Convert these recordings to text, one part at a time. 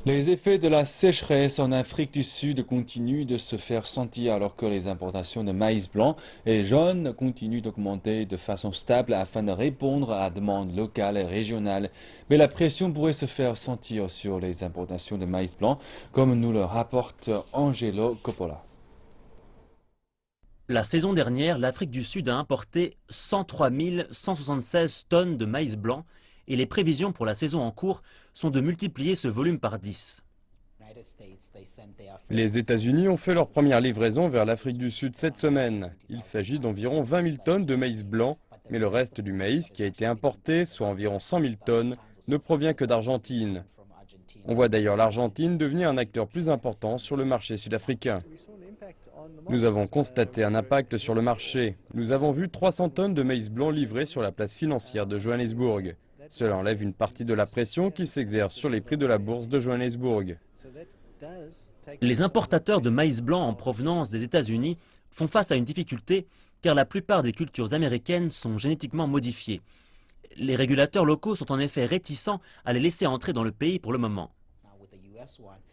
Les effets de la sécheresse en Afrique du Sud continuent de se faire sentir alors que les importations de maïs blanc et jaune continuent d'augmenter de façon stable afin de répondre à la demande locale et régionale. Mais la pression pourrait se faire sentir sur les importations de maïs blanc, comme nous le rapporte Angelo Coppola. La saison dernière, l'Afrique du Sud a importé 103 176 tonnes de maïs blanc et les prévisions pour la saison en cours sont de multiplier ce volume par 10. Les États-Unis ont fait leur première livraison vers l'Afrique du Sud cette semaine. Il s'agit d'environ 20 000 tonnes de maïs blanc, mais le reste du maïs qui a été importé, soit environ 100 000 tonnes, ne provient que d'Argentine. On voit d'ailleurs l'Argentine devenir un acteur plus important sur le marché sud-africain. Nous avons constaté un impact sur le marché. Nous avons vu 300 tonnes de maïs blanc livrées sur la place financière de Johannesburg. Cela enlève une partie de la pression qui s'exerce sur les prix de la bourse de Johannesburg. Les importateurs de maïs blanc en provenance des États-Unis font face à une difficulté car la plupart des cultures américaines sont génétiquement modifiées. Les régulateurs locaux sont en effet réticents à les laisser entrer dans le pays pour le moment.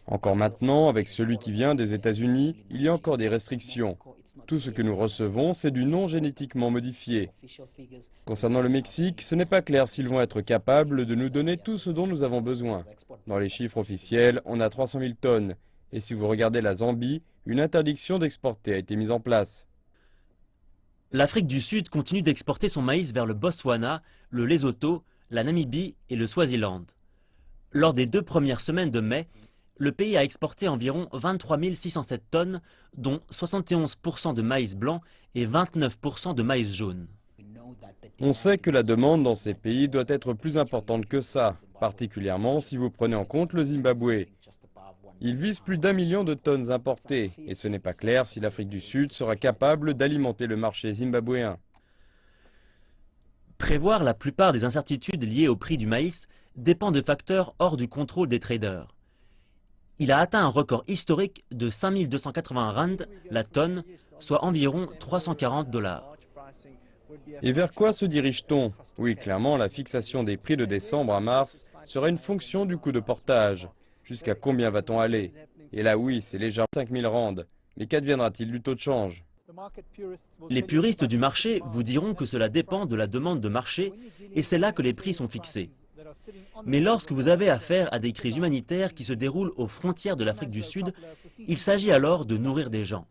Encore maintenant, avec celui qui vient des États-Unis, il y a encore des restrictions. Tout ce que nous recevons, c'est du non génétiquement modifié. Concernant le Mexique, ce n'est pas clair s'ils vont être capables de nous donner tout ce dont nous avons besoin. Dans les chiffres officiels, on a 300 000 tonnes. Et si vous regardez la Zambie, une interdiction d'exporter a été mise en place. L'Afrique du Sud continue d'exporter son maïs vers le Botswana, le Lesotho, la Namibie et le Swaziland. Lors des 2 premières semaines de mai, le pays a exporté environ 23 607 tonnes, dont 71% de maïs blanc et 29% de maïs jaune. On sait que la demande dans ces pays doit être plus importante que ça, particulièrement si vous prenez en compte le Zimbabwe. Il vise plus d'1 million de tonnes importées, et ce n'est pas clair si l'Afrique du Sud sera capable d'alimenter le marché zimbabwéen. Prévoir la plupart des incertitudes liées au prix du maïs dépend de facteurs hors du contrôle des traders. Il a atteint un record historique de 5 280 rand la tonne, soit environ 340 $. Et vers quoi se dirige-t-on? Oui, clairement, la fixation des prix de décembre à mars sera une fonction du coût de portage. Jusqu'à combien va-t-on aller? Et là, oui, c'est légèrement 5 000 rand. Mais qu'adviendra-t-il du taux de change? Les puristes du marché vous diront que cela dépend de la demande de marché et c'est là que les prix sont fixés. Mais lorsque vous avez affaire à des crises humanitaires qui se déroulent aux frontières de l'Afrique du Sud, il s'agit alors de nourrir des gens.